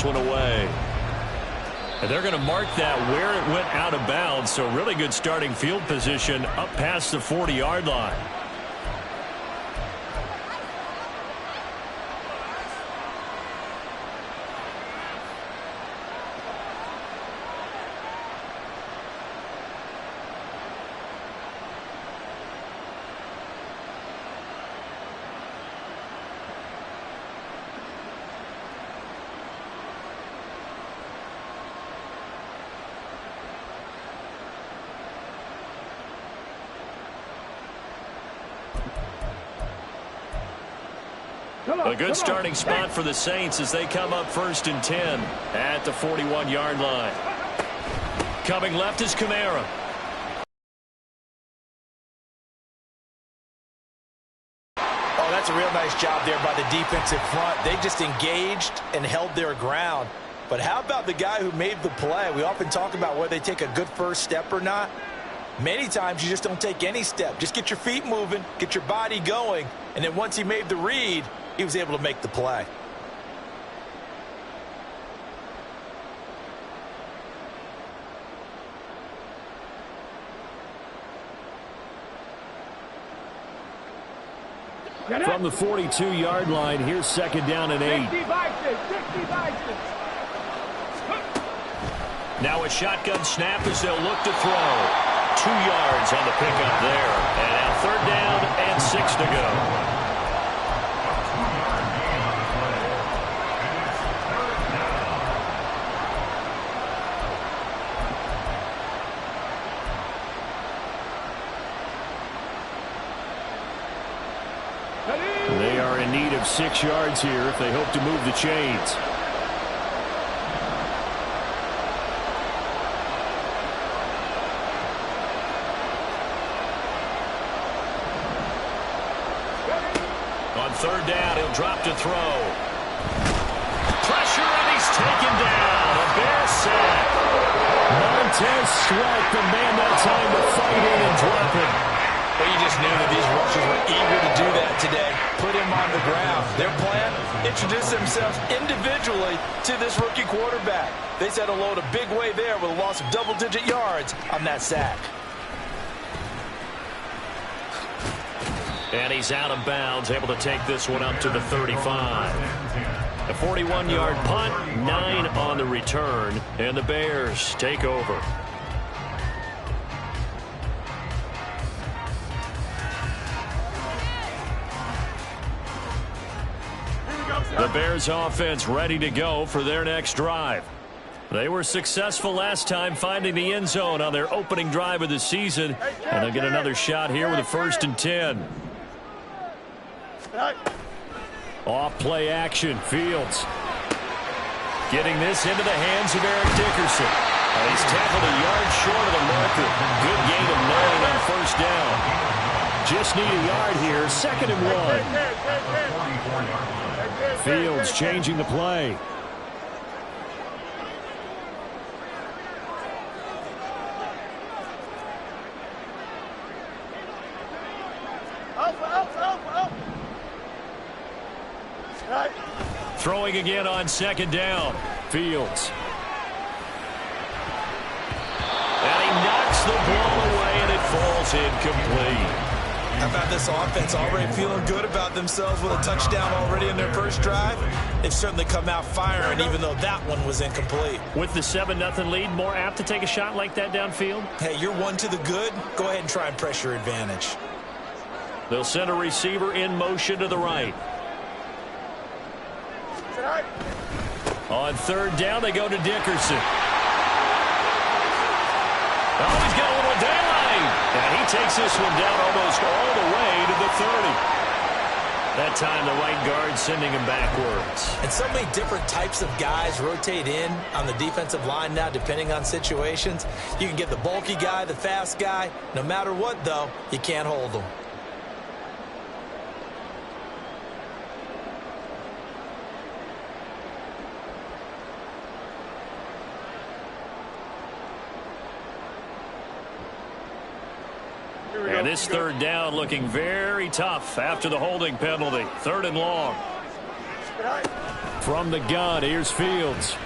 this one away. And they're going to mark that where it went out of bounds, so really good starting field position up past the 40-yard line. A good starting spot for the Saints as they come up 1st and 10 at the 41-yard line. Coming left is Kamara. Oh, that's a real nice job there by the defensive front. They just engaged and held their ground. But how about the guy who made the play? We often talk about whether they take a good first step or not. Many times you just don't take any step. Just get your feet moving, get your body going, and then once he made the read, he was able to make the play. From the 42-yard line, here's 2nd down and 8. Now a shotgun snap as they'll look to throw. 2 yards on the pickup there. And now 3rd down and 6 to go. They are in need of 6 yards here if they hope to move the chains. On 3rd down, he'll drop to throw. Pressure, and he's taken down. A Bear sack. Montez Sweat, the man that time to fight in and drop it. Well, you just knew that these rushers were eager to do that today. Put him on the ground. Their plan, introduce themselves individually to this rookie quarterback. They set a load a big way there with a loss of double-digit yards on that sack. And he's out of bounds, able to take this one up to the 35. A 41-yard punt, 9 on the return, and the Bears take over. The Bears offense ready to go for their next drive. They were successful last time finding the end zone on their opening drive of the season, and they'll get another shot here with a 1st and 10. Off play action, Fields. Getting this into the hands of Eric Dickerson. He's tackled a yard short of the marker. Good gain of 9 on 1st down. Just need a yard here, 2nd and 1. Fields changing the play. Throwing again on 2nd down. Fields. And he knocks the ball away, and it falls incomplete. How about this offense already feeling good about themselves with a touchdown already in their first drive? They've certainly come out firing, even though that one was incomplete. With the 7-0 lead, more apt to take a shot like that downfield? Hey, you're one to the good. Go ahead and try and press your advantage. They'll send a receiver in motion to the right. On 3rd down, they go to Dickerson. Oh, he's got a little daylight. And he takes this one down almost all the way to the 30. That time, the right guard sending him backwards. And so many different types of guys rotate in on the defensive line now, depending on situations. You can get the bulky guy, the fast guy. No matter what, though, you can't hold them. And this 3rd down looking very tough after the holding penalty. 3rd and long. From the gun, here's Fields.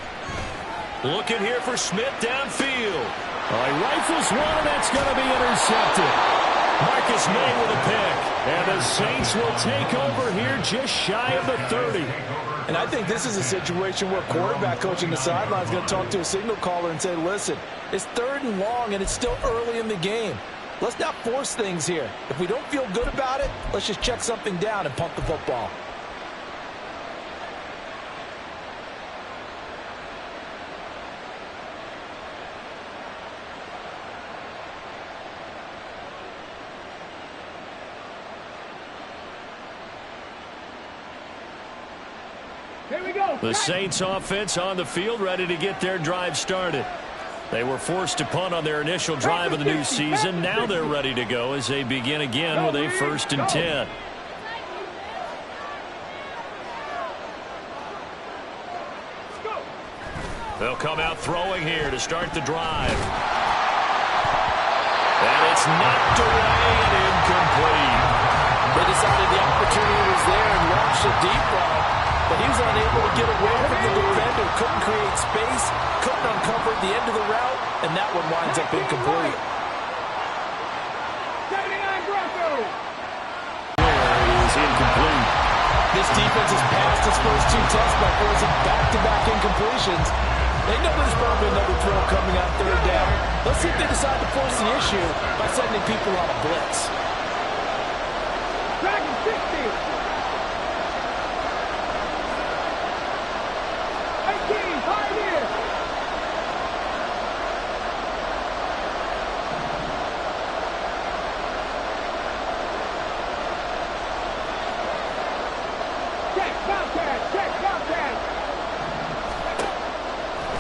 Looking here for Smith downfield. He rifles one, and that's going to be intercepted. Marcus May with a pick. And the Saints will take over here just shy of the 30. And I think this is a situation where quarterback coach in the sideline is going to talk to a signal caller and say, listen, it's 3rd and long, and it's still early in the game. Let's not force things here. If we don't feel good about it, let's just check something down and pump the football. The Saints offense on the field, ready to get their drive started. They were forced to punt on their initial drive of the new season. Now they're ready to go as they begin again with a 1st and 10. They'll come out throwing here to start the drive. And it's knocked away and incomplete. They decided the opportunity was there and launched a deep ball. But he was unable to get away from the defender, couldn't create space, couldn't uncover the end of the route, and that one winds up incomplete. Is incomplete. This defense has passed its first 2 tests by forcing back-to-back incompletions. They know there's probably another throw coming on 3rd down. Let's see if they decide to force the issue by sending people on a blitz. Dragon 60.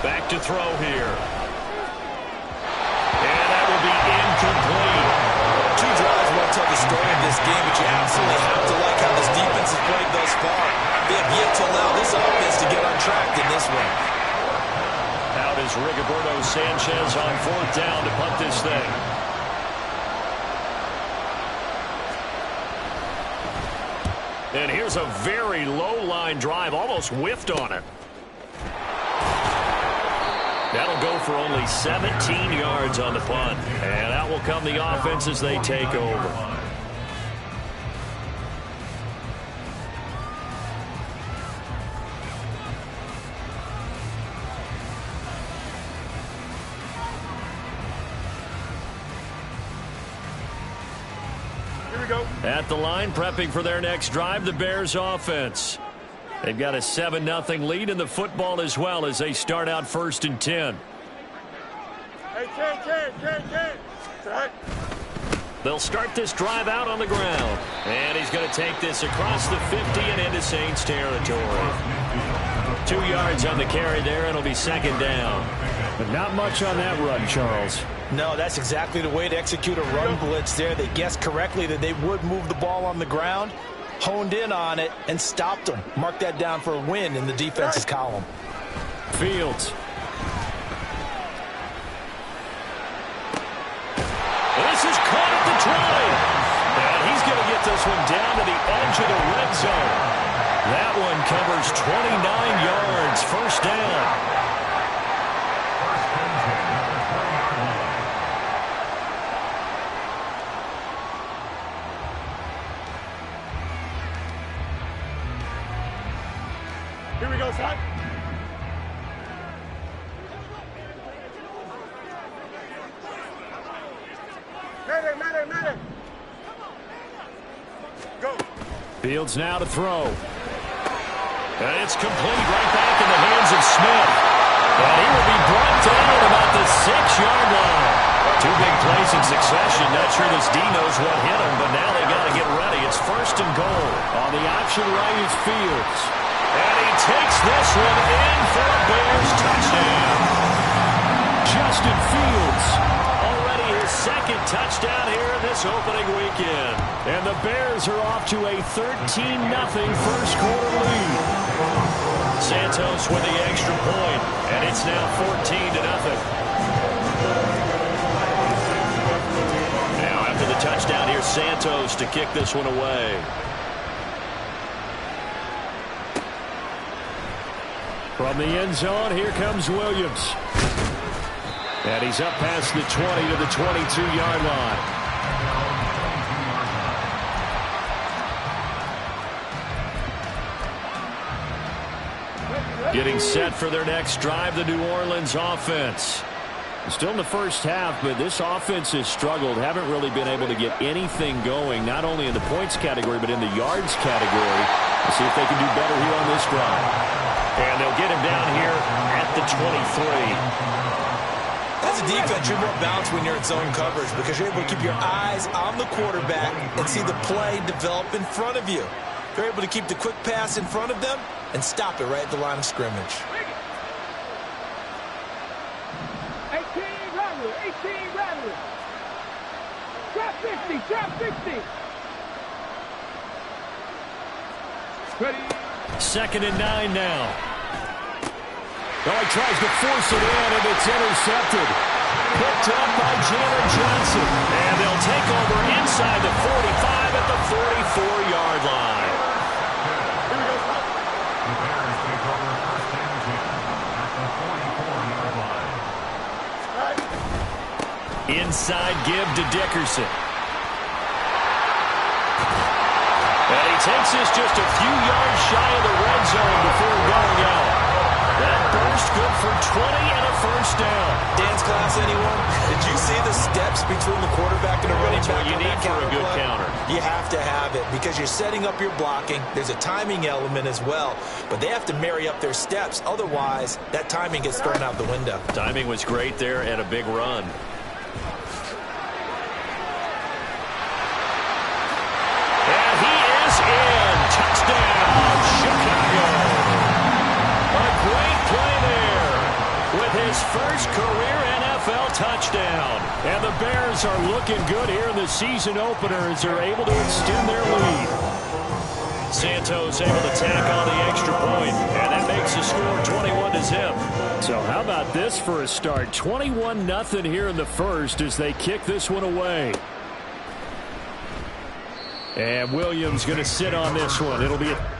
Back to throw here. And that will be incomplete. 2 drives won't tell the story of this game, but you absolutely have to like how this defense has played thus far. They have yet to allow this offense to get on track in this one. Out is Rigoberto Sanchez on 4th down to punt this thing. And here's a very low-line drive, almost whiffed on it. That'll go for only 17 yards on the punt. And out will come the offense as they take over. At the line, prepping for their next drive, the Bears offense. They've got a 7-0 lead in the football as well as they start out 1st and 10. They'll start this drive out on the ground. And he's going to take this across the 50 and into Saints territory. 2 yards on the carry there, and it'll be 2nd down. But not much on that run, Charles. No, that's exactly the way to execute a run blitz there. They guessed correctly that they would move the ball on the ground, honed in on it, and stopped them. Mark that down for a win in the defense's column. Fields. This is caught at the 20. And he's going to get this one down to the edge of the red zone. That one covers 29 yards, 1st down. Here we go, son. Medic. Go. Fields now to throw. And it's complete right back in the hands of Smith. And he will be brought down at about the 6-yard line. 2 big plays in succession. Not sure this D knows what hit him, but now they got to get ready. It's 1st and goal. On the option right is Fields. And he takes this one in for a Bears touchdown. Justin Fields, already his 2nd touchdown here in this opening weekend. And the Bears are off to a 13-0 first quarter lead. Santos with the extra point, and it's now 14-0. Now after the touchdown, here's Santos to kick this one away. From the end zone, here comes Williams. And he's up past the 20 to the 22-yard line. Getting set for their next drive, the New Orleans offense. Still in the first half, but this offense has struggled. Haven't really been able to get anything going, not only in the points category, but in the yards category. Let's see if they can do better here on this drive. And they'll get him down here at the 23. As a defense, you're more balanced when you're in zone coverage because you're able to keep your eyes on the quarterback and see the play develop in front of you. You're able to keep the quick pass in front of them and stop it right at the line of scrimmage. 18 Rattler. Drop 50. Ready. 2nd and 9 now. Oh, he tries to force it in, and it's intercepted. Picked up by Jalen Johnson. And they'll take over inside the 45 at the 44-yard line. Here we go. The Bears take over 1st and 10 at the 44-yard line. Inside give to Dickerson. And he takes this just a few yards shy of the red zone before going out. That burst good for 20 and a first down. Dance class, anyone? Did you see the steps between the quarterback and the running back? What you need for a good counter. You have to have it because you're setting up your blocking. There's a timing element as well, but they have to marry up their steps. Otherwise, that timing gets thrown out the window. Timing was great there and a big run. And he is in. Touchdown, Chicago. A great play there with his first career NFL touchdown. And the Bears are looking good here in the season opener as they're able to extend their lead. Santos able to tack on the extra point, and that makes the score 21-0. So how about this for a start? 21-0 here in the first as they kick this one away. And Williams going to sit on this one. It'll be a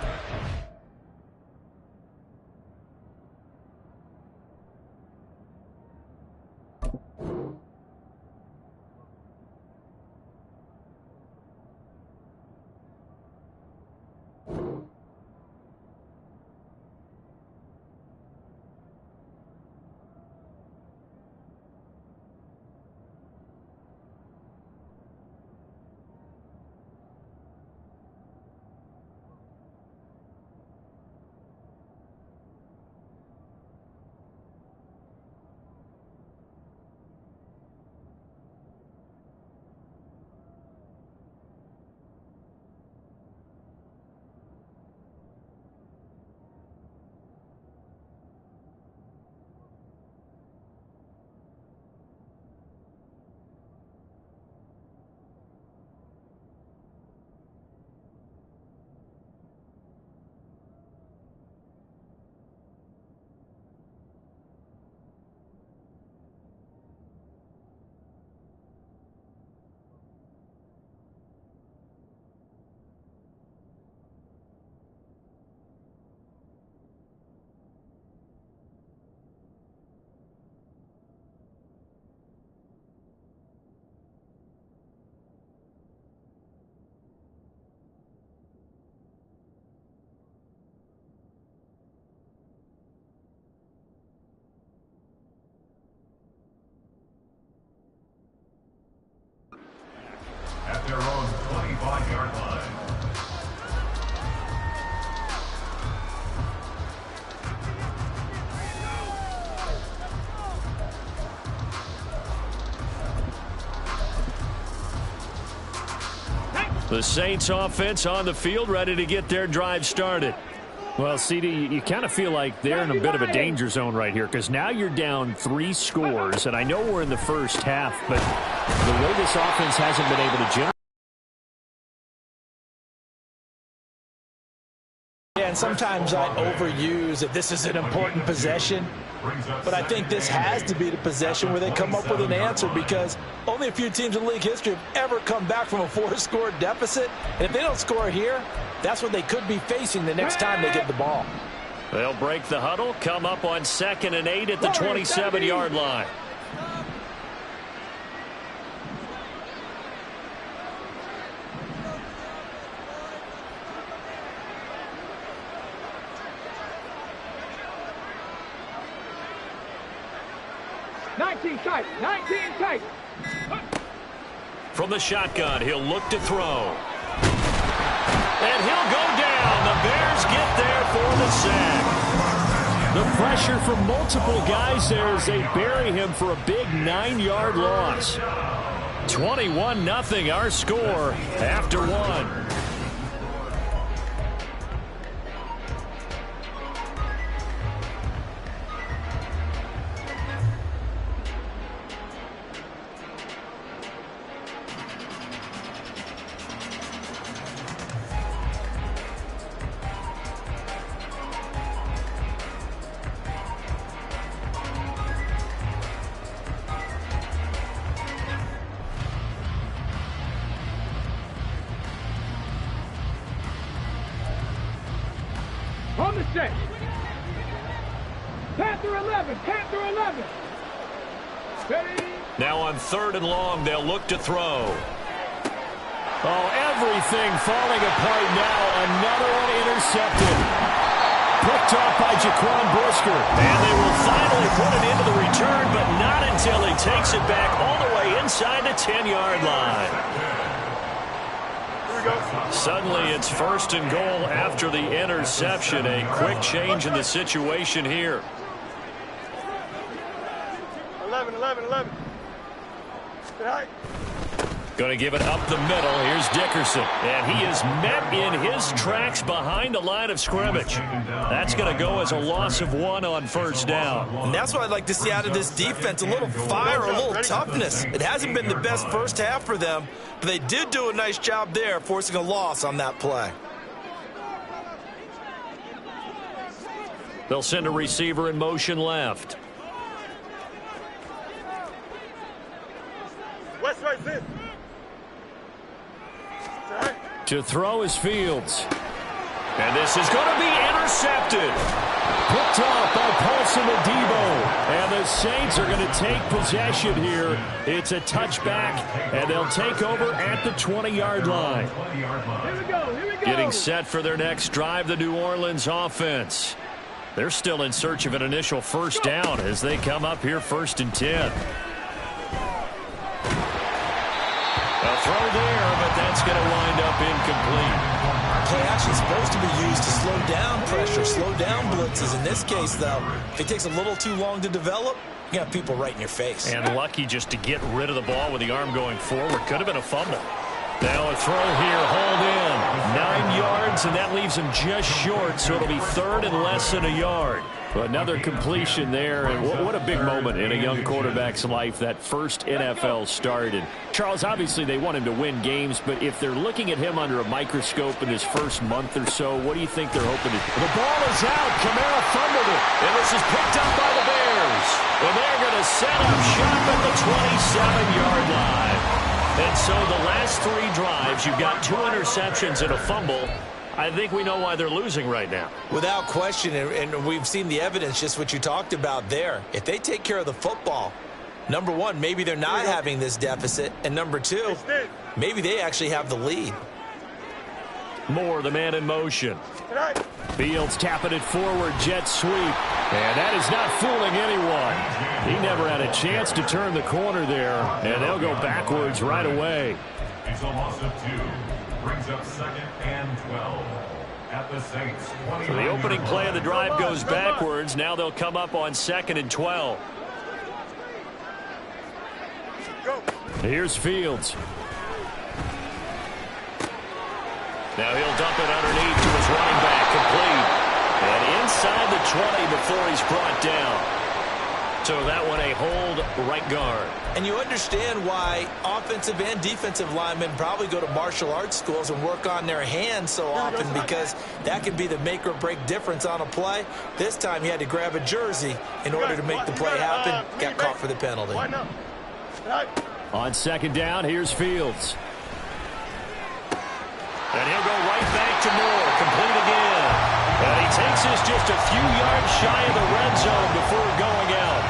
At their own 25-yard line. The Saints offense on the field, ready to get their drive started. Well, CD, you kind of feel like they're in a bit of a danger zone right here because now you're down 3 scores, and I know we're in the first half, but the way this offense hasn't been able to generate. Yeah, and sometimes I overuse that this is an important possession, but I think this has to be the possession where they come up with an answer because only a few teams in league history have ever come back from a 4-score deficit, and if they don't score here, that's what they could be facing the next time they get the ball. They'll break the huddle, come up on 2nd and 8 at the 27-yard line. Tight. 19 tight. From the shotgun, he'll look to throw. And he'll go down. The Bears get there for the sack. The pressure from multiple guys there as they bury him for a big 9-yard loss. 21-0 our score after one. On the set. Panther 11. Panther 11. Ready. Now on 3rd and long, they'll look to throw. Oh, everything falling apart now. Another one intercepted. Picked off by Jaquan Brisker. And they will finally put it into the return, but not until he takes it back all the way inside the 10-yard line. Suddenly it's 1st and goal after the interception. A quick change in the situation here. 11. Going to give it up the middle. Here's Dickerson. And he is met in his tracks behind the line of scrimmage. That's going to go as a loss of 1 on 1st down. And that's what I'd like to see out of this defense. A little fire, a little toughness. It hasn't been the best first half for them, but they did do a nice job there, forcing a loss on that play. They'll send a receiver in motion left. West right this. To throw is Fields. And this is going to be intercepted. Picked off by Paulson Adebo. And the Saints are going to take possession here. It's a touchback, and they'll take over at the 20-yard line. Here we go. Getting set for their next drive, the New Orleans offense. They're still in search of an initial first down as they come up here 1st and 10. A throw there, but that's going to wind up incomplete. Play action is supposed to be used to slow down pressure, slow down blitzes. In this case, though, if it takes a little too long to develop, you got people right in your face. And lucky just to get rid of the ball with the arm going forward. Could have been a fumble. Now a throw here, hauled in. 9 yards, and that leaves him just short, so it'll be 3rd and less than a yard. Another completion there, and what a big moment in a young quarterback's life, that first NFL start. And Charles, obviously they want him to win games, but if they're looking at him under a microscope in his first month or so, what do you think they're hoping to do? The ball is out. Kamara fumbled it, and this is picked up by the Bears. And they're going to set up shop at the 27-yard line. And so the last 3 drives, you've got 2 interceptions and a fumble. I think we know why they're losing right now. Without question, and we've seen the evidence, just what you talked about there. If they take care of the football, number one, maybe they're not having this deficit, and number 2, maybe they actually have the lead. Moore, the man in motion. Fields tapping it forward, jet sweep. And that is not fooling anyone. He never had a chance to turn the corner there, and they'll go backwards right away. It's a loss of 2. Brings up 2nd and 12 at the Saints. So the opening play of the drive goes backwards. Now they'll come up on 2nd and 12. Here's Fields. Now he'll dump it underneath to his running back, complete. And inside the 20 before he's brought down. So that one a hold right guard. And you understand why offensive and defensive linemen probably go to martial arts schools and work on their hands so often, because that can be the make or break difference on a play. This time he had to grab a jersey in order to make the play happen. Got caught for the penalty. On 2nd down, here's Fields. And he'll go right back to Moore, complete again. And he takes is just a few yards shy of the red zone before going out.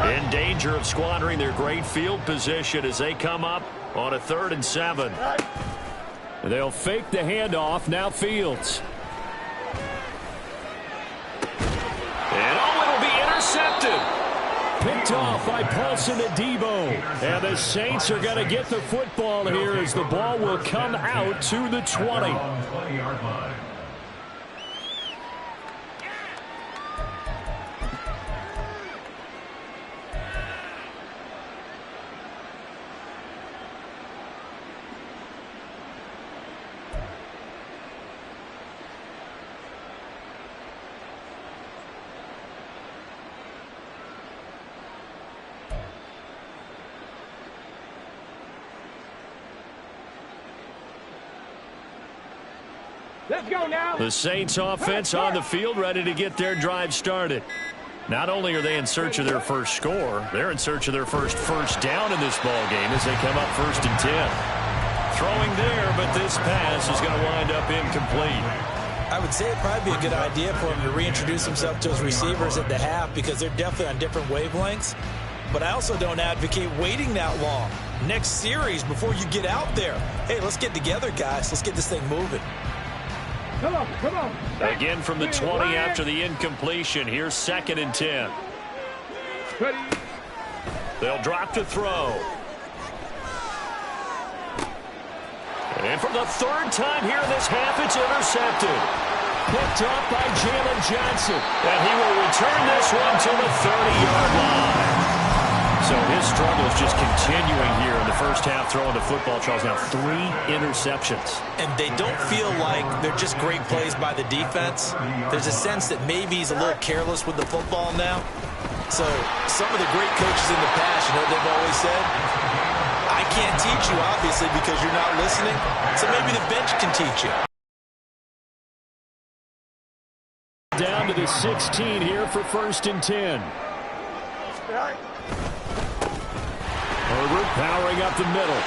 In danger of squandering their great field position as they come up on a 3rd and 7. They'll fake the handoff. Now Fields. And it'll be intercepted. Picked off by Paulson Adebo. And the Saints are going to get the football here as the ball will come out to the 20. Let's go now. The Saints offense on the field, ready to get their drive started. Not only are they in search of their first score, they're in search of their first down in this ball game as they come up 1st and 10. Throwing there, but this pass is going to wind up incomplete. I would say it'd probably be a good idea for him to reintroduce himself to his receivers at the half because they're definitely on different wavelengths. But I also don't advocate waiting that long. Next series before you get out there. Hey, let's get together, guys. Let's get this thing moving. Come on, come on. Again from the 20 after the incompletion. Here's 2nd and 10. Ready. They'll drop to throw. And for the 3rd time here in this half, it's intercepted. Picked up by Jalen Johnson. And he will return this one to the 30-yard line. So his struggle is just continuing here in the first half throwing the football. Charles, now 3 interceptions. And they don't feel like they're just great plays by the defense. There's a sense that maybe he's a little careless with the football now. So some of the great coaches in the past, you know what they've always said? I can't teach you, obviously, because you're not listening. So maybe the bench can teach you. Down to the 16 here for 1st and 10. Herbert powering up the middle.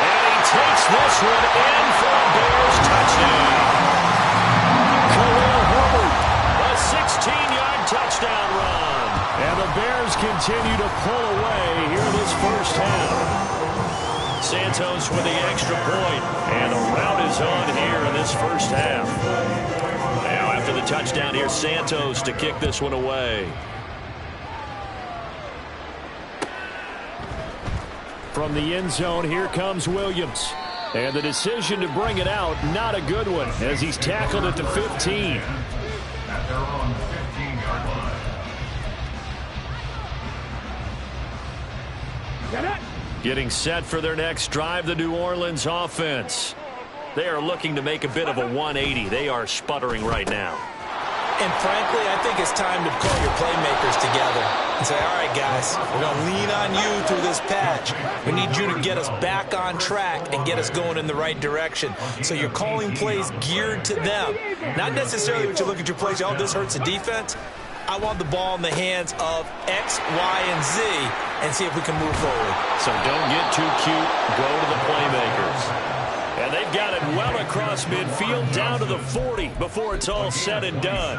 And he takes this one in for a Bears touchdown. Khalil Herbert, a 16-yard touchdown run. And the Bears continue to pull away here this first half. Santos with the extra point. And the route is on here in this first half. Now after the touchdown, here's Santos to kick this one away. From the end zone, here comes Williams. And the decision to bring it out, not a good one, as he's tackled at the 15. At their own 15-yard line. Get it. Getting set for their next drive, the New Orleans offense. They are looking to make a bit of a 180. They are sputtering right now. And frankly, I think it's time to call your playmakers together and say, all right, guys, we're going to lean on you through this patch. We need you to get us back on track and get us going in the right direction. So you're calling plays geared to them. Not necessarily when you look at your plays, oh, this hurts the defense. I want the ball in the hands of X, Y, and Z and see if we can move forward. So don't get too cute. Go to the playmakers. And they've got it well across midfield down to the 40 before it's all said and done.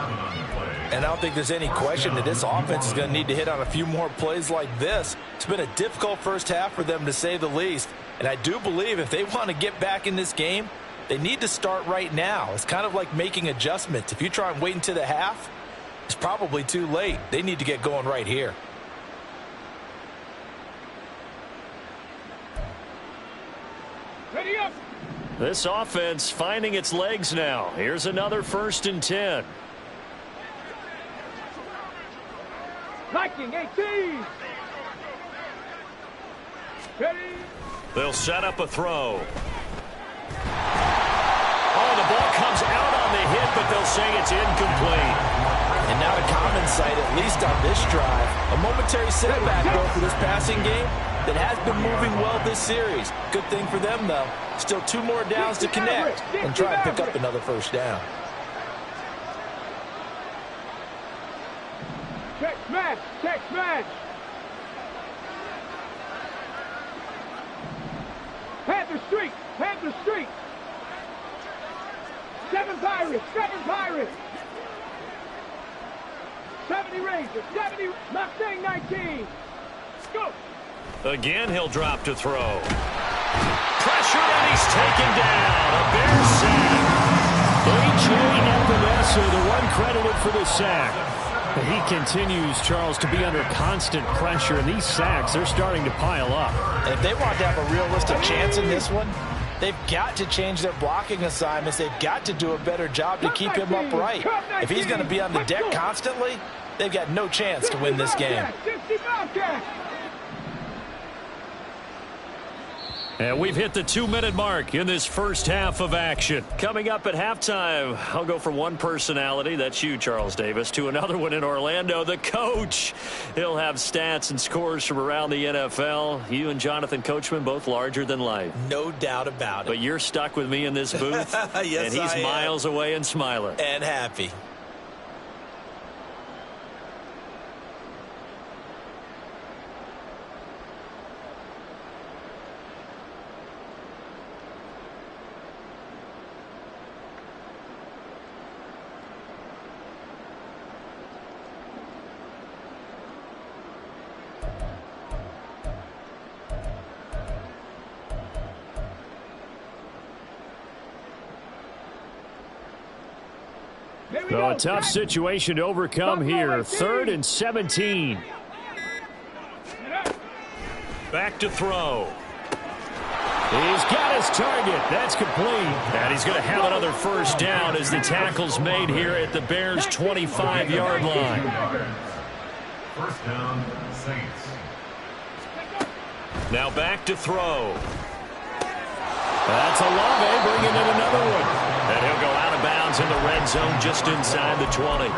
And I don't think there's any question that this offense is going to need to hit on a few more plays like this. It's been a difficult first half for them, to say the least. And I do believe if they want to get back in this game, they need to start right now. It's kind of like making adjustments. If you try and wait until the half, it's probably too late. They need to get going right here. Ready up. This offense finding its legs now. Here's another 1st and 10. Liking 18. Ready. They'll set up a throw. Oh, the ball comes out on the hit, but they'll say it's incomplete. And not a common sight, at least on this drive. A momentary setback, though, for this passing game that has been moving well this series. Good thing for them, though. Still 2 more downs to connect and try and pick up another first down. Check smash. Check smash. Panther streak. Panther streak. 7 Pirates. 7 Pirates. 70 Rangers. 70 Mustang 19. Go. Again, he'll drop to throw. Pressure, and he's taken down. A Bears sack. A.J. Epenesa, the one credited for the sack. He continues, Charles, to be under constant pressure, and these sacks, they're starting to pile up. And if they want to have a realistic chance in this one, they've got to change their blocking assignments. They've got to do a better job to keep him upright. If he's going to be on the deck constantly, they've got no chance to win this game. And we've hit the 2-minute mark in this first half of action. Coming up at halftime, I'll go from one personality, that's you, Charles Davis, to another one in Orlando, the coach. He'll have stats and scores from around the NFL. You and Jonathan Coachman, both larger than life. No doubt about it. But you're stuck with me in this booth, yes, and he's miles away and smiling. And happy. So a tough situation to overcome here. 3rd and 17. Back to throw. He's got his target. That's complete. And he's going to have another first down as the tackle's made here at the Bears' 25-yard line. First down, Saints. Now back to throw. That's Olave bringing in another one. And he'll go out of bounds in the red zone just inside the 20.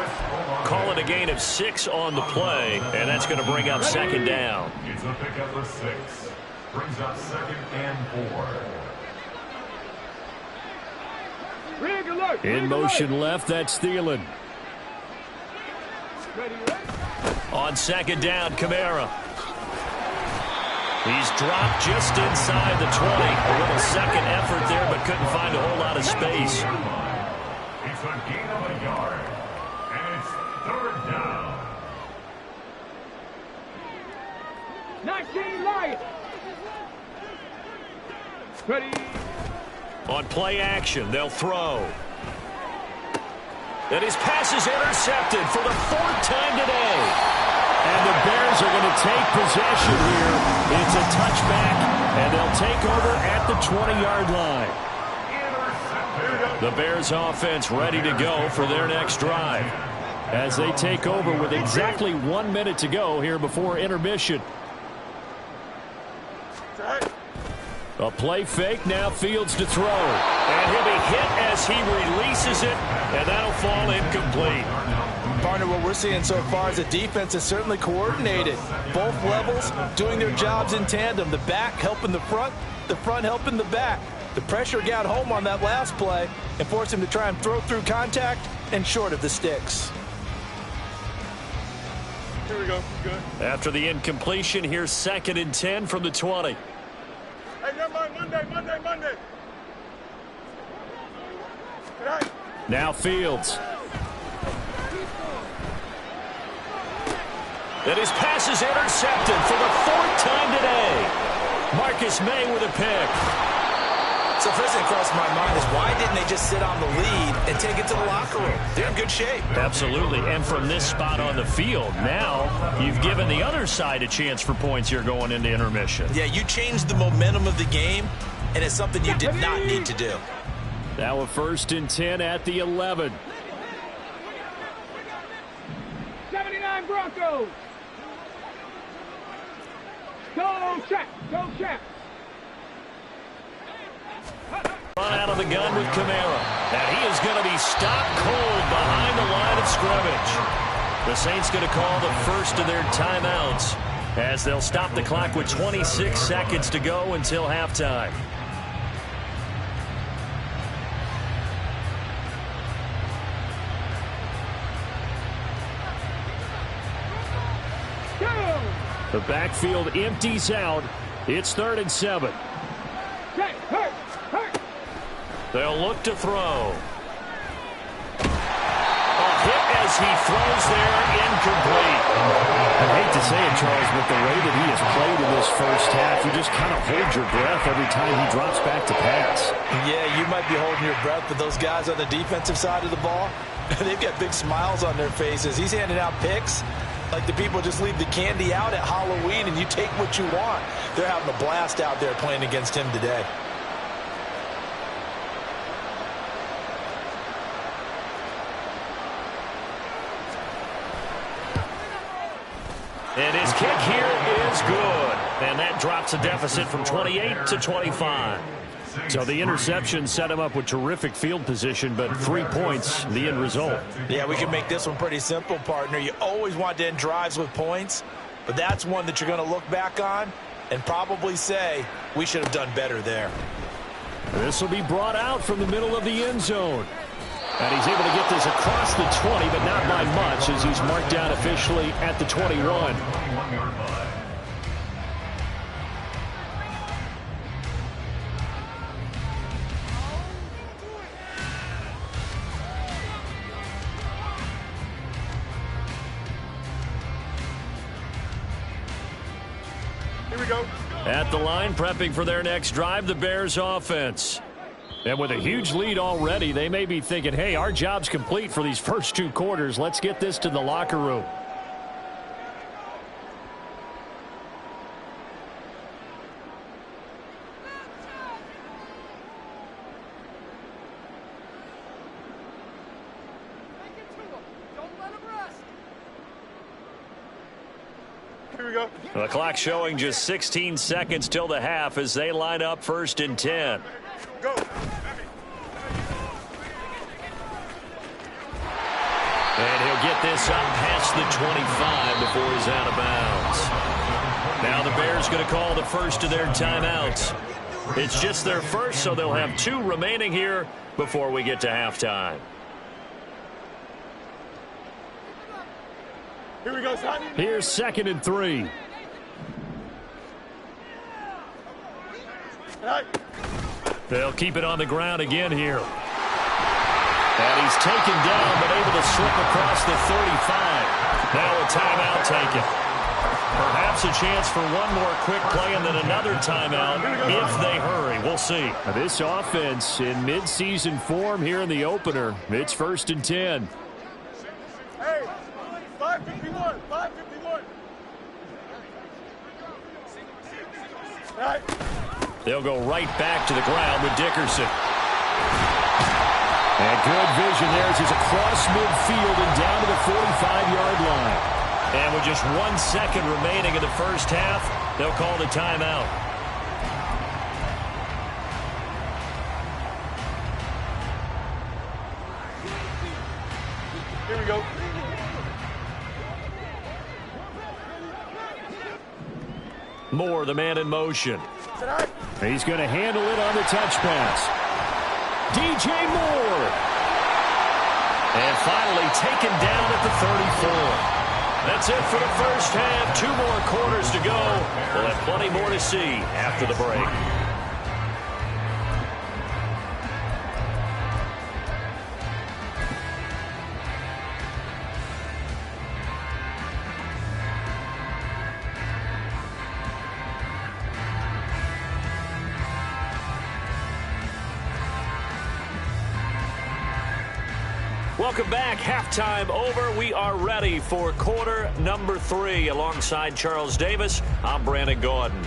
Call it a gain of 6 on the play, and that's going to bring up second down. It's a pickup for 6. Brings up 2nd and 4. In motion left, that's Thielen. On second down, Kamara. He's dropped just inside the 20. A little second effort there, but couldn't find a whole lot of space. It's a gain of a yard, and it's 3rd down. 19 Lions. Ready. On play action, they'll throw. And his pass is intercepted for the 4th time today. And the Bears are going to take possession here. It's a touchback, and they'll take over at the 20-yard line. The Bears offense ready to go for their next drive as they take over with exactly 1 minute to go here before intermission. A play fake, now Fields to throw. And he'll be hit as he releases it, and that'll fall incomplete. Partner, what we're seeing so far is the defense is certainly coordinated. Both levels doing their jobs in tandem. The back helping the front helping the back. The pressure got home on that last play and forced him to try and throw through contact and short of the sticks. Here we go. Good. After the incompletion, here's 2nd and 10 from the 20. Hey, never mind. Monday. Right. Now Fields. And his pass is intercepted for the 4th time today. Marcus May with a pick. So first thing across my mind is why didn't they just sit on the lead and take it to the locker room? They're in good shape. Absolutely. And from this spot on the field, now you've given the other side a chance for points here going into intermission. Yeah, you changed the momentum of the game, and it's something you did not need to do. Now a 1st and 10 at the 11. 79 Broncos. Go check. Run out of the gun with Kamara. And he is going to be stopped cold behind the line of scrimmage. The Saints going to call the first of their timeouts as they'll stop the clock with 26 seconds to go until halftime. The backfield empties out. It's 3rd and 7. Check. They'll look to throw. A hit as he throws there, incomplete. I hate to say it, Charles, but the way that he has played in this first half, you just kind of hold your breath every time he drops back to pass. Yeah, you might be holding your breath, but those guys on the defensive side of the ball, they've got big smiles on their faces. He's handing out picks like the people just leave the candy out at Halloween and you take what you want. They're having a blast out there playing against him today. And his kick here is good. And that drops a deficit from 28 to 25. So the interception set him up with terrific field position, but 3 points, the end result. Yeah, we can make this one pretty simple, partner. You always want to end drives with points, but that's one that you're going to look back on and probably say, we should have done better there. This will be brought out from the middle of the end zone. And he's able to get this across the 20, but not by much, as he's marked down officially at the 21. Here we go. At the line, prepping for their next drive, the Bears offense. And with a huge lead already, they may be thinking, hey, our job's complete for these first 2 quarters. Let's get this to the locker room. Here we go. The clock showing just 16 seconds till the half as they line up 1st and 10. Go. And he'll get this up past the 25 before he's out of bounds. Now the Bears going to call the first of their timeouts. It's just their first, so they'll have 2 remaining here before we get to halftime. Here we go, son. Here's 2nd and 3. Hey. They'll keep it on the ground again here. And he's taken down, but able to slip across the 35. Now a timeout taken. Perhaps a chance for one more quick play and then another timeout if they hurry. We'll see. Now this offense in midseason form here in the opener. It's 1st and 10. Hey. 551. 551. Hey. They'll go right back to the ground with Dickerson. And good vision there as he's across midfield and down to the 45-yard line. And with just 1 second remaining in the first half, they'll call the timeout. Here we go. Moore, the man in motion. He's going to handle it on the touch pass. DJ Moore. And finally taken down at the 34. That's it for the first half. 2 more quarters to go. We'll have plenty more to see after the break. Welcome back. Halftime over. We are ready for quarter number 3. Alongside Charles Davis, I'm Brandon Gordon.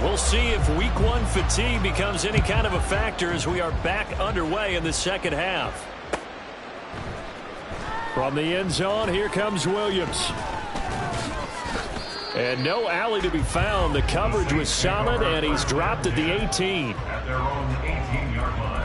We'll see if week 1 fatigue becomes any kind of a factor as we are back underway in the second half. From the end zone, here comes Williams. And no alley to be found. The coverage was solid, and he's dropped at the 18. At their own 18-yard line.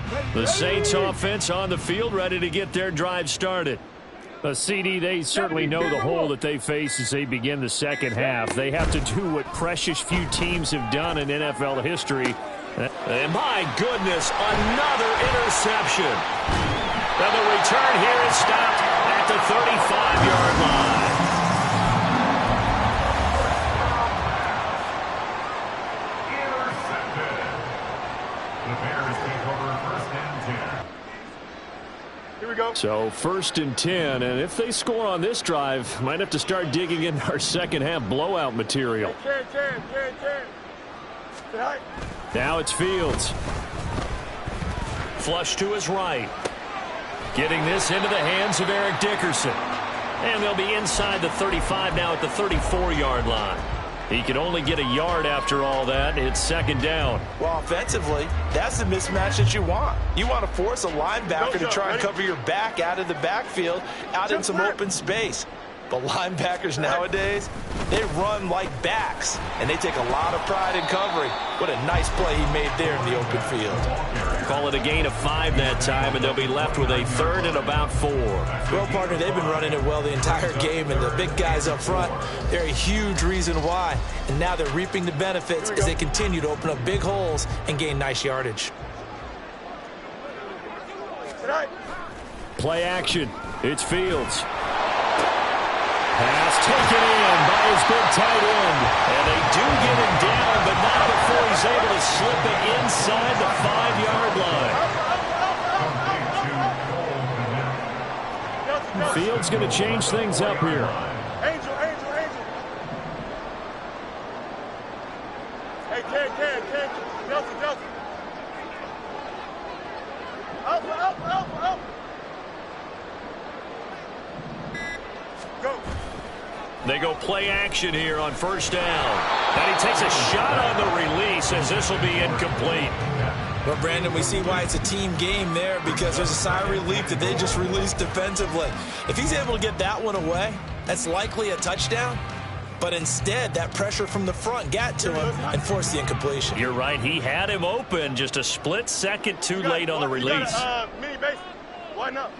Ready. The Saints offense on the field, ready to get their drive started. CD, they certainly know the hole that they face as they begin the second half. They have to do what precious few teams have done in NFL history. And my goodness, another interception. And the return here is stopped at the 35-yard line. Intercepted. The Bears take over first and 10. Here we go. So 1st and 10, and if they score on this drive, might have to start digging in our second half blowout material. 10. Say hi. Now it's Fields. Flush to his right. Getting this into the hands of Eric Dickerson. And they'll be inside the 35 now at the 34-yard line. He can only get a yard after all that. It's second down. Well, offensively, that's the mismatch that you want. You want to force a linebacker to try and cover your back out of the backfield, out in some open space. But linebackers nowadays, they run like backs, and they take a lot of pride in covering. What a nice play he made there in the open field. Call it a gain of 5 that time, and they'll be left with a 3rd and about 4. Well, partner, they've been running it well the entire game, and the big guys up front, they're a huge reason why. And now they're reaping the benefits as they continue to open up big holes and gain nice yardage. Play action. It's Fields. Pass taken in by his big tight end. And they do get him down, but not before he's able to slip it inside the 5-yard line. Fields going to change things up here. Angel. Hey, Ken. Nelson. Up. Go. They go play action here on first down. And he takes a shot on the release as this will be incomplete. Well, Brandon, we see why it's a team game there, because there's a sigh of relief that they just released defensively. If he's able to get that one away, that's likely a touchdown. But instead, that pressure from the front got to him and forced the incompletion. You're right. He had him open, just a split second too late on the release. Mini base. Why not?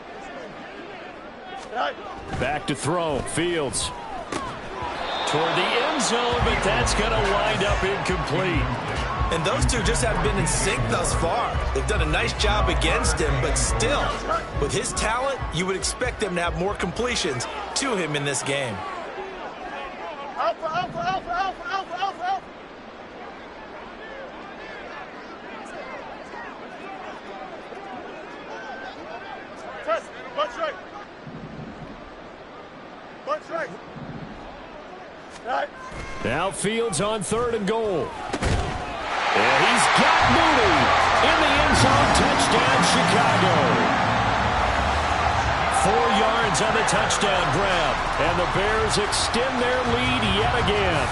Back to throw. Fields. Toward the end zone, but that's going to wind up incomplete. And those two just haven't been in sync thus far. They've done a nice job against him, but still, with his talent, you would expect them to have more completions to him in this game. Alpha. Test. Bunch right. Right. Now Fields on 3rd and goal. And he's got Mooney in the end zone. Touchdown, Chicago. 4 yards on the touchdown grab. And the Bears extend their lead yet again.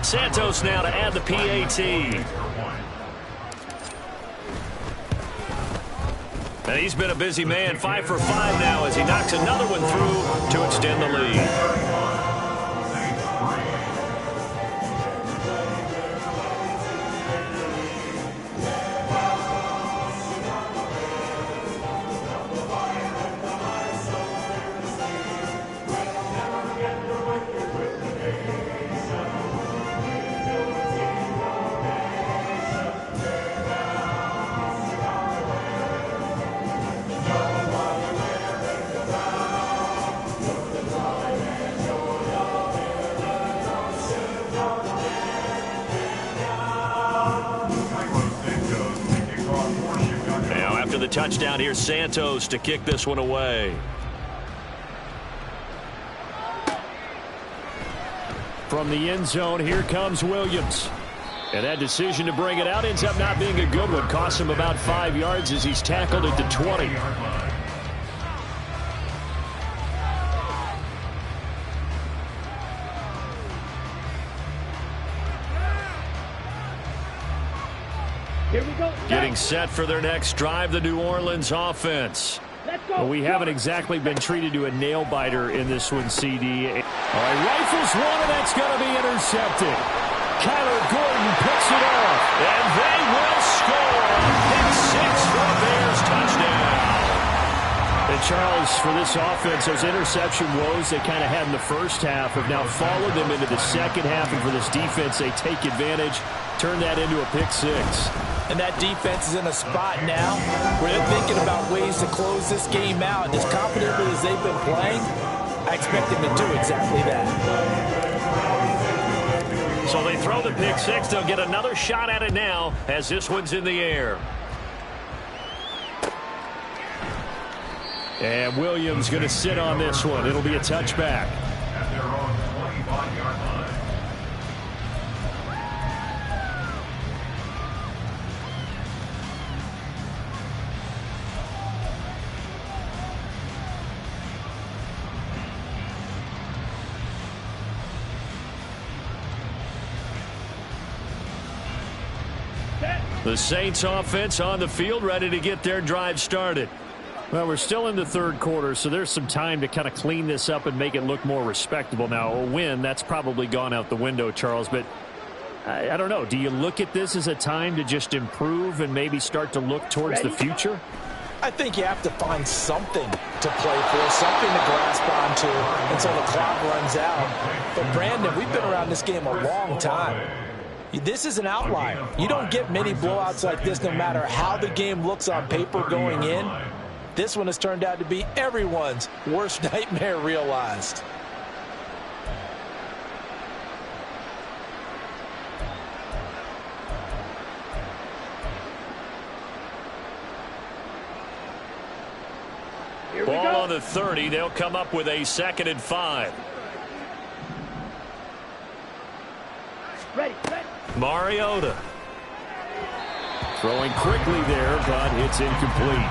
Santos now to add the PAT. And he's been a busy man, 5 for 5 now as he knocks another one through to extend the lead. The touchdown here, Santos to kick this one away. From the end zone, here comes Williams. And that decision to bring it out ends up not being a good one. Costs him about 5 yards as he's tackled at the 20. Here we go. Getting set for their next drive, the New Orleans offense. Let's Well, we haven't exactly been treated to a nail-biter in this one, CD. All right, rifles one, and that's going to be intercepted. Kyler Gordon picks it off, and they will score. Pick six for the Bears, touchdown. And Charles, for this offense, those interception woes they kind of had in the first half have now followed them into the second half, and for this defense, they take advantage, turn that into a pick six. And that defense is in a spot now where they're thinking about ways to close this game out. And as confidently as they've been playing, I expect them to do exactly that. So they throw the pick six. They'll get another shot at it now as this one's in the air. And Williams going to sit on this one. It'll be a touchback. At their own 25-yard line. The Saints offense on the field, ready to get their drive started. Well, we're still in the third quarter, so there's some time to kind of clean this up and make it look more respectable. Now, a win, that's probably gone out the window, Charles, but I don't know. Do you look at this as a time to just improve and maybe start to look towards the future? I think you have to find something to play for, something to grasp onto until the clock runs out. But, Brandon, we've been around this game a long time. This is an outlier. You don't get many blowouts like this no matter how the game looks on paper going in. This one has turned out to be everyone's worst nightmare realized. Ball on the 30. They'll come up with a 2nd and 5. Ready. Mariota. Throwing quickly there, but it's incomplete.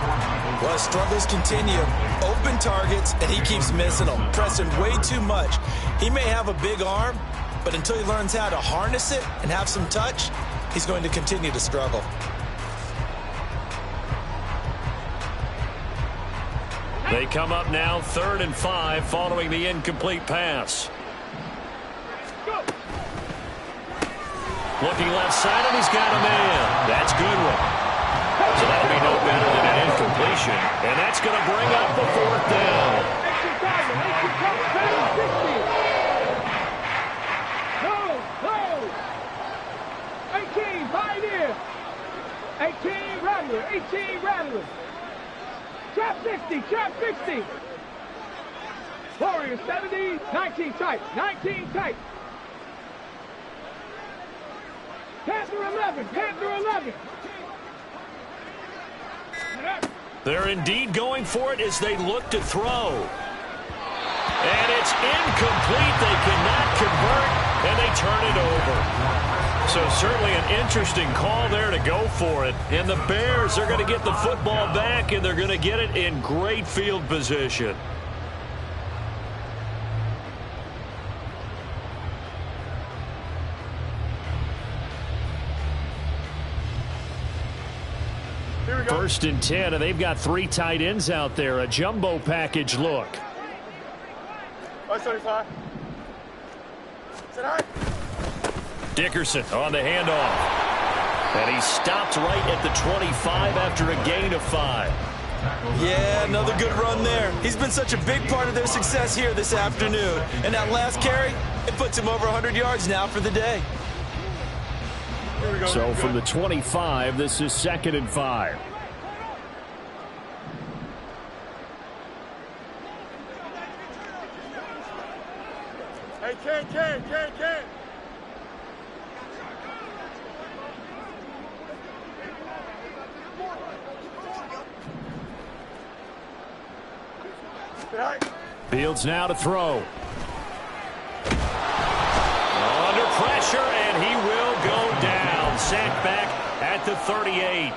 Well, his struggles continue. Open targets, and he keeps missing them, pressing way too much. He may have a big arm, but until he learns how to harness it and have some touch, he's going to continue to struggle. They come up now 3rd and 5 following the incomplete pass. Looking left side, and he's got a man. That's Goodwin. So that'll be no better than an incompletion. And that's going to bring up the 4th down. No. 18 Rattler. Trap 60. Warriors 70, 19 tight. Panther 11. They're indeed going for it as they look to throw. And it's incomplete. They cannot convert, and they turn it over. So certainly an interesting call there to go for it. And the Bears are going to get the football back, and they're going to get it in great field position. First and 10, and they've got 3 tight ends out there. A jumbo package look. 175. Sit high. Dickerson on the handoff. And he stopped right at the 25 after a gain of 5. Yeah, another good run there. He's been such a big part of their success here this afternoon. And that last carry, it puts him over 100 yards now for the day. So from the 25, this is 2nd and 5. Hey, Ken. Fields now to throw. Under pressure, and he will go down. Sacked back at the 38.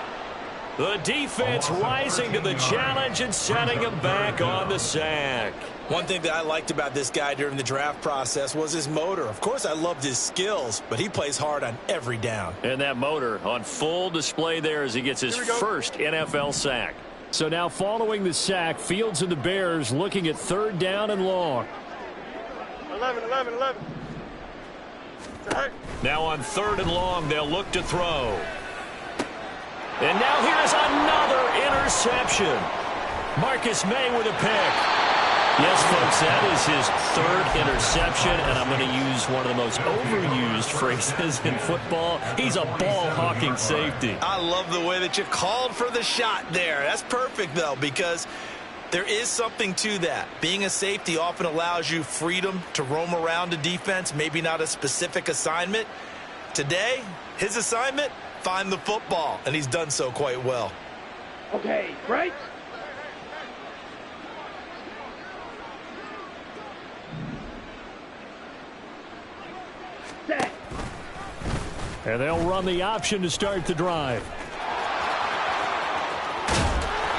The defense rising to the challenge and setting him back on the sack. One thing that I liked about this guy during the draft process was his motor. Of course, I loved his skills, but he plays hard on every down. And that motor on full display there as he gets his first NFL sack. So now following the sack, Fields and the Bears looking at 3rd down and long. 11. Now on 3rd and long, they'll look to throw. And now here's another interception. Marcus May with a pick. Yes, folks, that is his 3rd interception, and I'm going to use one of the most overused phrases in football. He's a ball-hawking safety. I love the way that you called for the shot there. That's perfect, though, because there is something to that. Being a safety often allows you freedom to roam around a defense, maybe not a specific assignment. Today, his assignment, find the football, and he's done so quite well. Okay, right? Set. And they'll run the option to start the drive.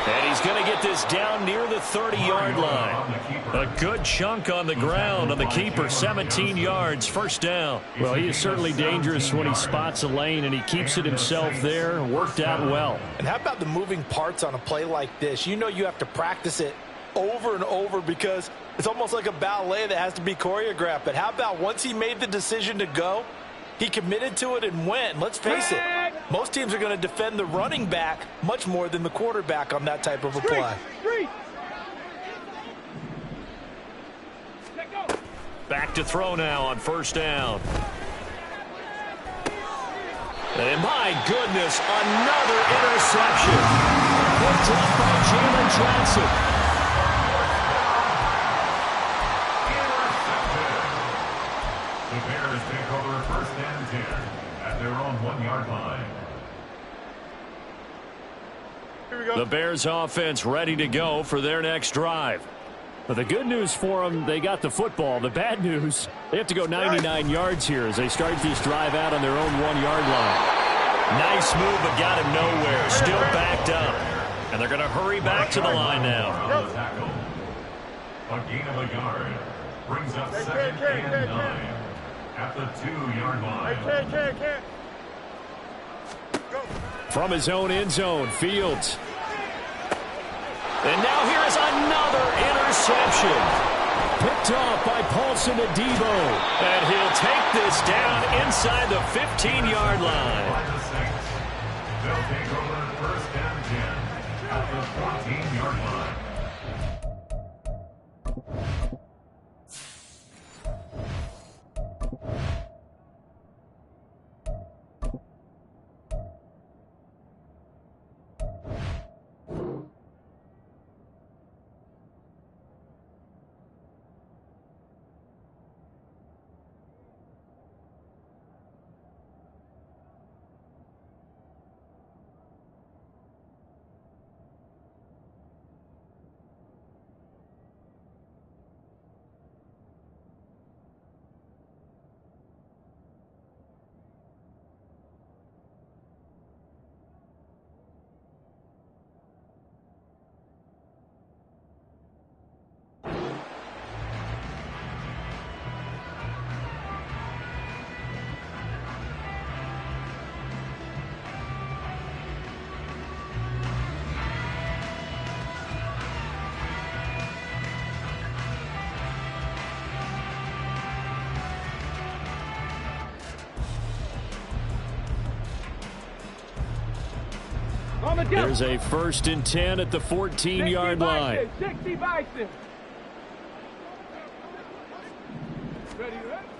And he's going to get this down near the 30-yard line. A good chunk on the ground on the keeper, 17 yards, 1st down. Well, he is certainly dangerous when he spots a lane, and he keeps it himself there. Worked out well. And how about the moving parts on a play like this? You know you have to practice it over and over because it's almost like a ballet that has to be choreographed. But how about once he made the decision to go, he committed to it and went. Let's face it, most teams are going to defend the running back much more than the quarterback on that type of a play. Back to throw now on 1st down. And my goodness, another interception. Picked up by Jalen Johnson. The Bears take over 1st and 10 at their own 1-yard line. Here we go. The Bears offense ready to go for their next drive. But the good news for them, they got the football. The bad news, they have to go 99 yards here as they start this drive out on their own 1-yard line. Nice move, but got him nowhere. Still backed up. And they're going to hurry back to the line now. A gain of a yard brings up 2nd and 9 at the 2-yard line. Can't. Go. From his own end zone, Fields. And now here is another interception. Picked off by Paulson Adebo. And he'll take this down inside the 15-yard line. They'll take over 1st and 10 at the 14-yard line. There's a 1st and 10 at the 14-yard line. 60 Bison.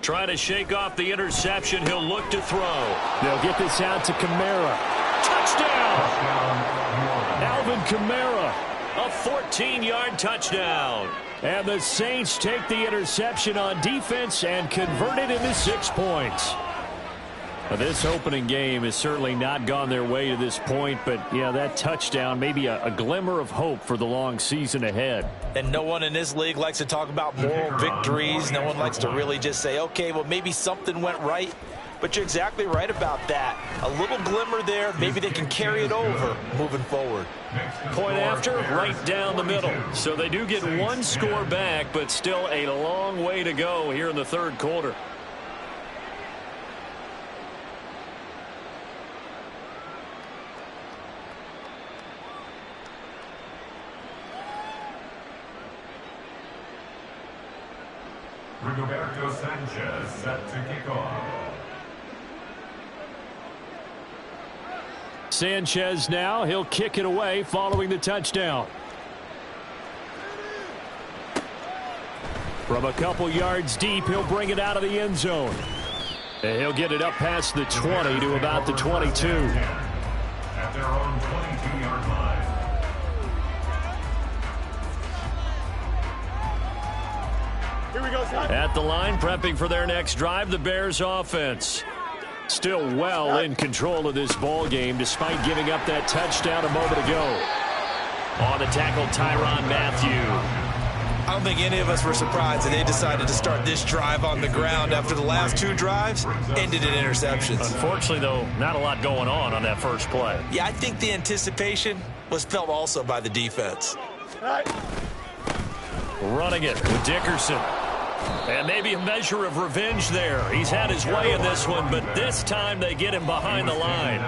Trying to shake off the interception. He'll look to throw. They'll get this out to Kamara. Touchdown! Alvin Kamara, a 14-yard touchdown. And the Saints take the interception on defense and convert it into 6 points. Well, this opening game has certainly not gone their way to this point, but, yeah, that touchdown may be a glimmer of hope for the long season ahead. And no one in this league likes to talk about moral victories. No one likes to really just say, okay, well, maybe something went right. But you're exactly right about that. A little glimmer there. Maybe they can carry it over moving forward. Point after, right down the middle. So they do get 1 score back, but still a long way to go here in the 3rd quarter. Rigoberto Sanchez set to kick off. Sanchez now, he'll kick it away following the touchdown. From a couple yards deep, he'll bring it out of the end zone. And he'll get it up past the 20 to about the 22. At their own 22-yard line. Here we go, son. At the line, prepping for their next drive, the Bears offense. Still well in control of this ball game, despite giving up that touchdown a moment ago. On the tackle, Tyrann Mathieu. I don't think any of us were surprised that they decided to start this drive on the ground after the last two drives ended in interceptions. Unfortunately, though, not a lot going on that first play. Yeah, I think the anticipation was felt also by the defense. Running it with Dickerson. And maybe a measure of revenge there. He's had his way in this one, but this time they get him behind the line.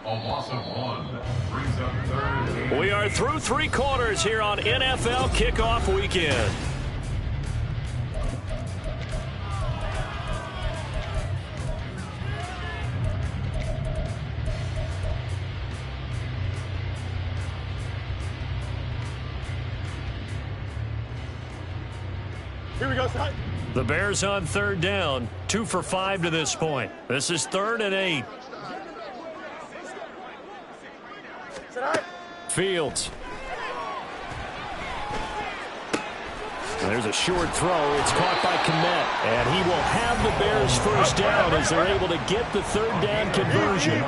A loss of 1 brings up 3rd. We are through 3 quarters here on NFL Kickoff Weekend. Here we go, son. The Bears on 3rd down, 2 for 5 to this point. This is 3rd and 8. Fields. There's a short throw. It's caught by Kmet. And he will have the Bears first down as they're able to get the 3rd down conversion.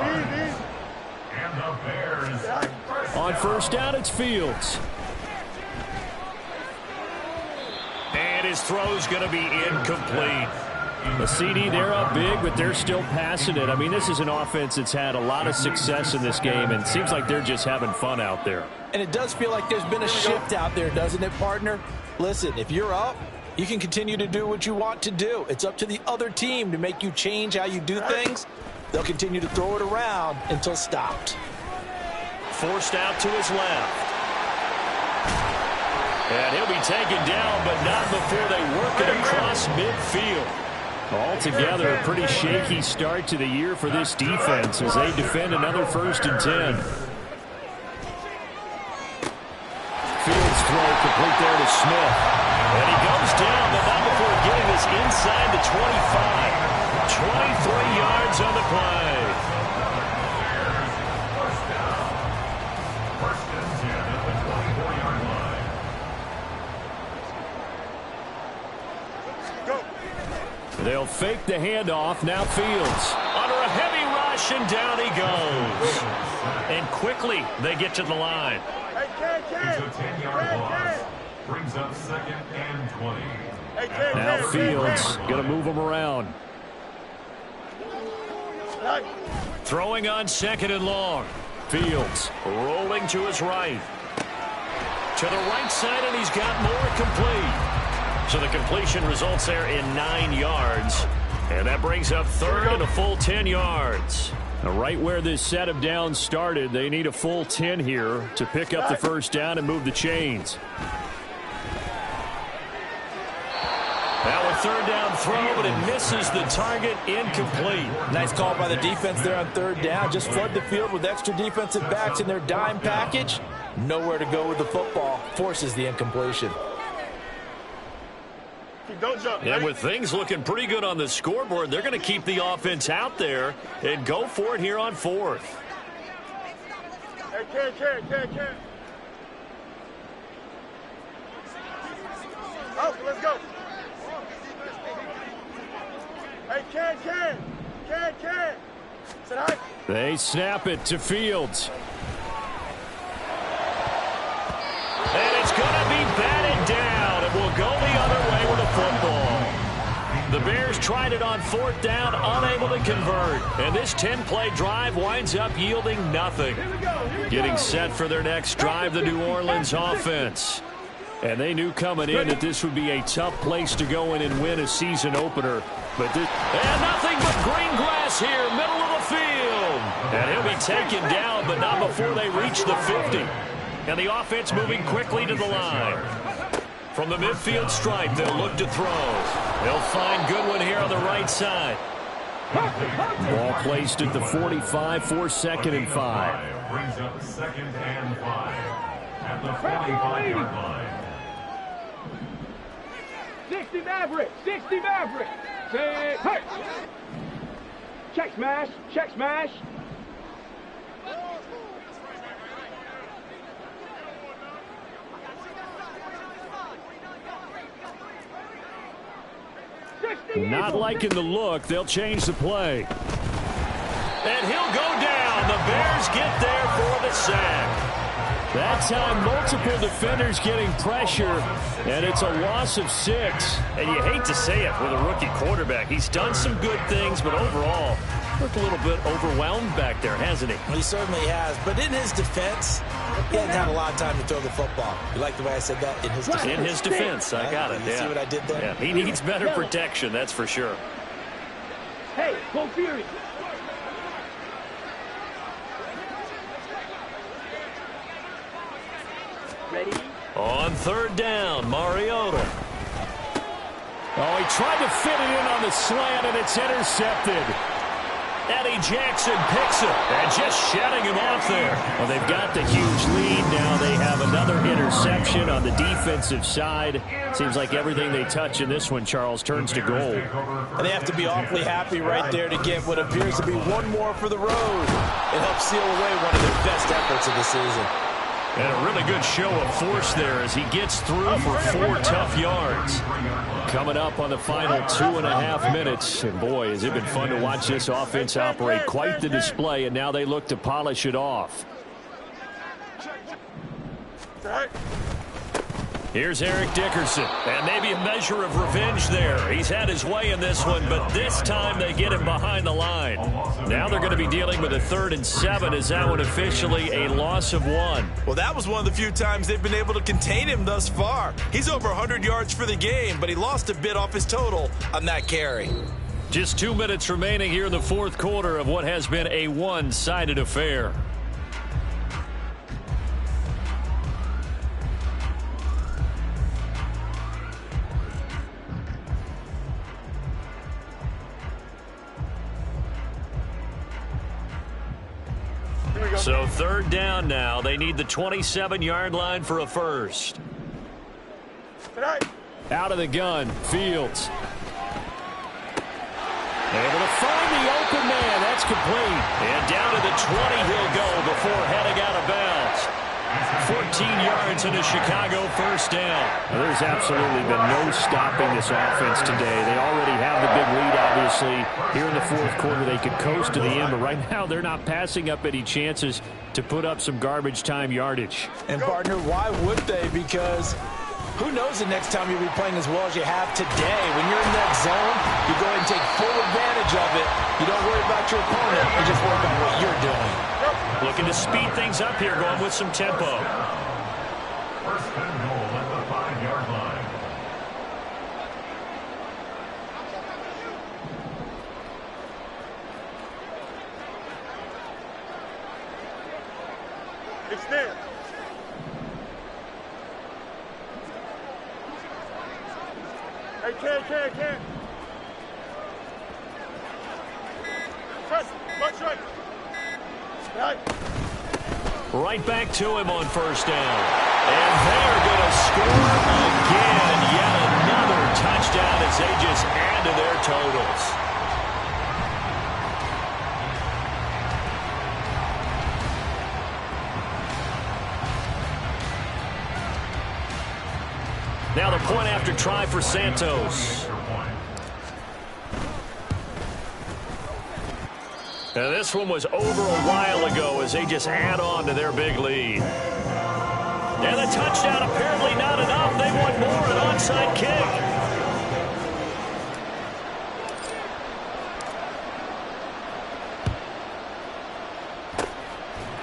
And the Bears. On first down, it's Fields. And his throw's going to be incomplete. The CD, they're up big, but they're still passing it. I mean, this is an offense that's had a lot of success in this game, and it seems like they're just having fun out there. And it does feel like there's been a shift out there, doesn't it, partner? Listen, if you're up, you can continue to do what you want to do. It's up to the other team to make you change how you do things. They'll continue to throw it around until stopped. Forced out to his left. And he'll be taken down, but not before they work it across midfield. Altogether, a pretty shaky start to the year for this defense as they defend another 1st and 10. Fields throw complete there to Smith. And he goes down, but not before getting this inside the 25. 23 yards on the play. First and 10 at the 24-yard line. They'll fake the handoff. Now Fields under a heavy rush, and down he goes. And quickly they get to the line. It's a 10-yard loss. Brings up 2nd and 20. Now Fields going to move him around. Throwing on 2nd and long. Fields rolling to his right. To the right side, and he's got more complete. So the completion results there in 9 yards. And that brings up 3rd and a full 10 yards. Now, right where this set of downs started, they need a full 10 here to pick up the first down and move the chains. Now a 3rd down throw, but it misses the target, incomplete. Nice call by the defense there on 3rd down. Just flood the field with extra defensive backs in their dime package. Nowhere to go with the football. Forces the incompletion. Don't jump, and with things looking pretty good on the scoreboard, they're going to keep the offense out there and go for it here on 4th. Hey, Ken. Oh, let's go. Hey, Ken. Sit high. They snap it to Fields. And it's going to be batted down. It will go the other way with the football. The Bears tried it on 4th down, unable to convert. And this 10-play drive winds up yielding nothing. Getting set for their next drive, the New Orleans offense. And they knew coming in that this would be a tough place to go in and win a season opener. But and nothing but green grass here, middle of the field. And he'll be taken down, but not before they reach the 50. And the offense moving quickly to the line. From the midfield stripe, they'll look to throw. They'll find Goodwin here on the right side. Ball placed at the 45 for 2nd and 5. Brings up 2nd and 5 at the 45-yard line. 60 Maverick! 60 Maverick! Say, hey! Check smash! Check smash! Not liking the look. They'll change the play. And he'll go down. The Bears get there for the sack. That time, multiple defenders getting pressure, and it's a loss of 6. And you hate to say it with a rookie quarterback. He's done some good things, but overall, looked a little bit overwhelmed back there, hasn't he? He certainly has. But in his defense, he hasn't had a lot of time to throw the football. You like the way I said that? In his defense. In his defense. I got it. You see what I did there? Yeah, he needs better protection, that's for sure. Hey, go Fury! Ready? On 3rd down, Mariota. Oh, he tried to fit it in on the slant, and it's intercepted. Eddie Jackson picks it, and just shutting him off there. Well, they've got the huge lead. Now they have another interception on the defensive side. Seems like everything they touch in this one, Charles, turns to gold. And they have to be awfully happy right there to get what appears to be one more for the road. It helps seal away one of their best efforts of the season. And a really good show of force there as he gets through for 4 tough yards. Coming up on the final 2.5 minutes. And boy, has it been fun to watch this offense operate. Quite the display, and now they look to polish it off. Here's Eric Dickerson, and maybe a measure of revenge there. He's had his way in this one, but this time they get him behind the line. Now they're going to be dealing with a 3rd and 7 as that one officially a loss of 1. Well, that was one of the few times they've been able to contain him thus far. He's over 100 yards for the game, but he lost a bit off his total on that carry. Just 2 minutes remaining here in the 4th quarter of what has been a one-sided affair. So 3rd down now. They need the 27-yard line for a first. Out of the gun, Fields. Able to find the open man. That's complete. And down to the 20 he'll go before heading out of bounds. 14 yards and a Chicago first down. Well, there's absolutely been no stopping this offense today. They already have the big lead, obviously. Here in the 4th quarter, they could coast to the end, but right now they're not passing up any chances to put up some garbage time yardage. And, partner, why would they? Because who knows the next time you'll be playing as well as you have today. When you're in that zone, you go ahead and take full advantage of it. You don't worry about your opponent. You just work on what you're doing. Looking to speed things up here, going with some tempo. 1st and goal at the 5-yard line. Extend. Hey, Ken. Press, much right. Right back to him on 1st down. And they're going to score again. Yet another touchdown as they just add to their totals. Now the point after try for Santos. Now this one was over a while ago as they just add on to their big lead. And the touchdown apparently not enough. They want more, an onside kick.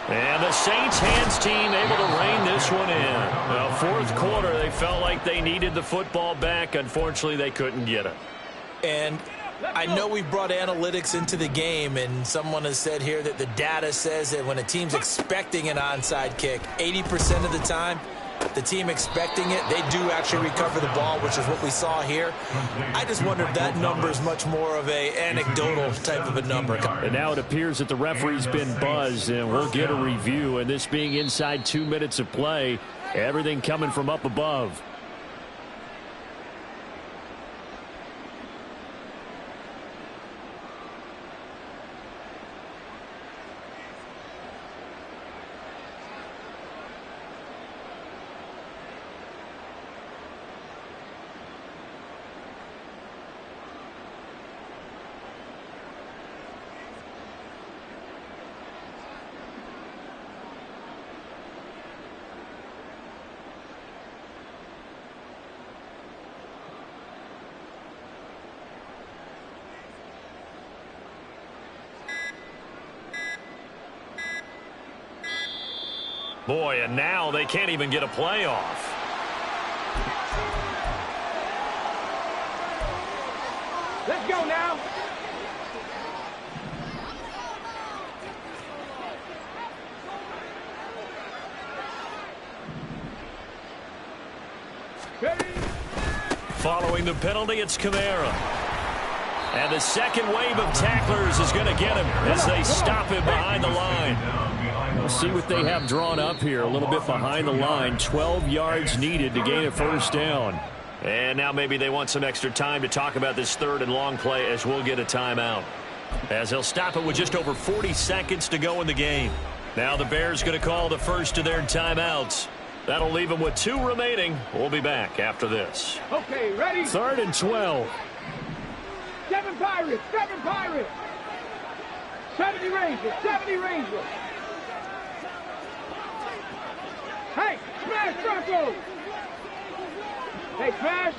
And the Saints hands team able to rein this one in. Well, 4th quarter, they felt like they needed the football back. Unfortunately, they couldn't get it. And I know we brought analytics into the game, and someone has said here that the data says that when a team's expecting an onside kick, 80% of the time, The team expecting it, they do actually recover the ball, which is what we saw here. I just wonder if that number is much more of a anecdotal type of a number. And now it appears that the referee's been buzzed, and we'll get a review. And this being inside 2 minutes of play, everything coming from up above. Boy, and now they can't even get a playoff. Let's go now. Ready? Following the penalty, it's Kamara. And the second wave of tacklers is going to get him as they stop him behind the line. We'll see what they have drawn up here a little bit behind the line. 12 yards needed to gain a first down. And now maybe they want some extra time to talk about this third and long play as we'll get a timeout. As they'll stop it with just over 40 seconds to go in the game. Now the Bears going to call the first of their timeouts. That'll leave them with 2 remaining. We'll be back after this. Okay, ready? 3rd and 12. 7 Pirates, 7 Pirates. 70 Rangers, 70 Rangers. Hey, smash Broncos. Hey, smash.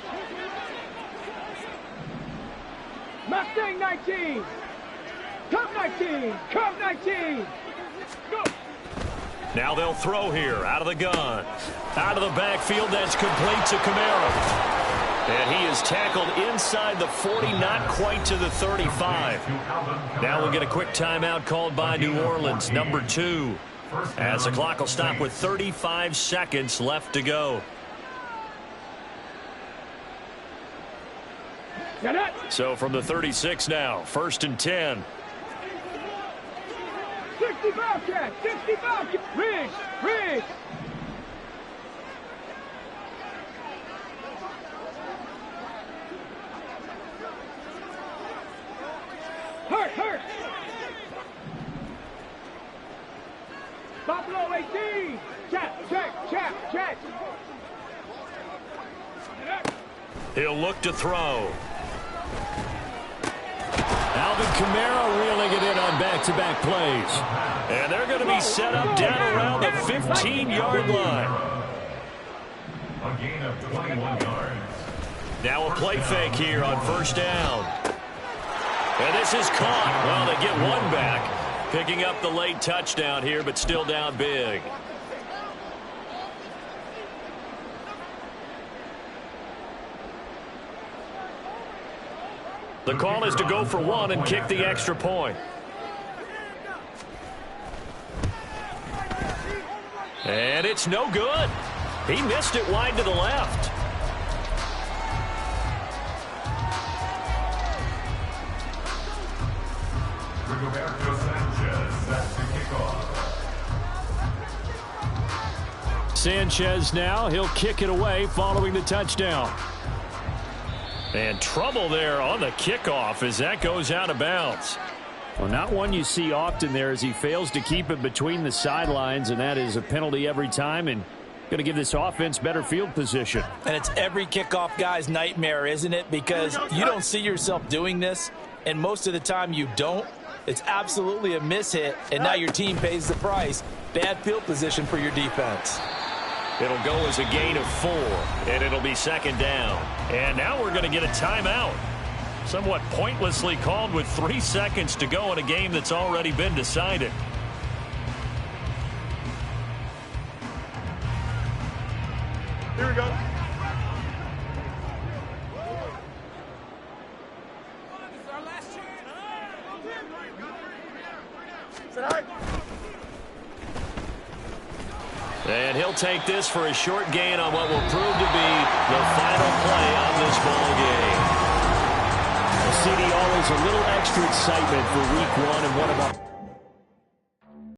Mustang 19. Cub 19. Cub 19. Go. Now they'll throw here out of the gun. Out of the backfield, that's complete to Kamara. And he is tackled inside the 40, not quite to the 35. Now we'll get a quick timeout called by New Orleans, number 2. As the clock will stop with 35 seconds left to go. So from the 36 now, 1st and 10. 60 Bobcats, 60 Bobcats. Ridge, Ridge. Hurt. Buffalo 18. Check. He'll look to throw. Alvin Kamara reeling it in on back-to-back plays. And they're going to be set up down around the 15-yard line. A gain of 21 yards. Now a play fake here on 1st down. And this is caught. Well, they get one back. Picking up the late touchdown here, but still down big. The call is to go for 1 and kick the extra point. And it's no good. He missed it wide to the left. Rigoberto Sanchez set to kick off. Sanchez now, he'll kick it away following the touchdown. And trouble there on the kickoff as that goes out of bounds. Well, not one you see often there as he fails to keep it between the sidelines, and that is a penalty every time and going to give this offense better field position. And it's every kickoff guy's nightmare, isn't it? Because you don't see yourself doing this, and most of the time you don't. It's absolutely a mishit, and now your team pays the price. Bad field position for your defense. It'll go as a gain of 4, and it'll be 2nd down. And now we're going to get a timeout. Somewhat pointlessly called with 3 seconds to go in a game that's already been decided. Here we go. This is our last chance. Is that all right? And he'll take this for a short gain on what will prove to be the final play of this ball game. CD, always a little extra excitement for week one. And what about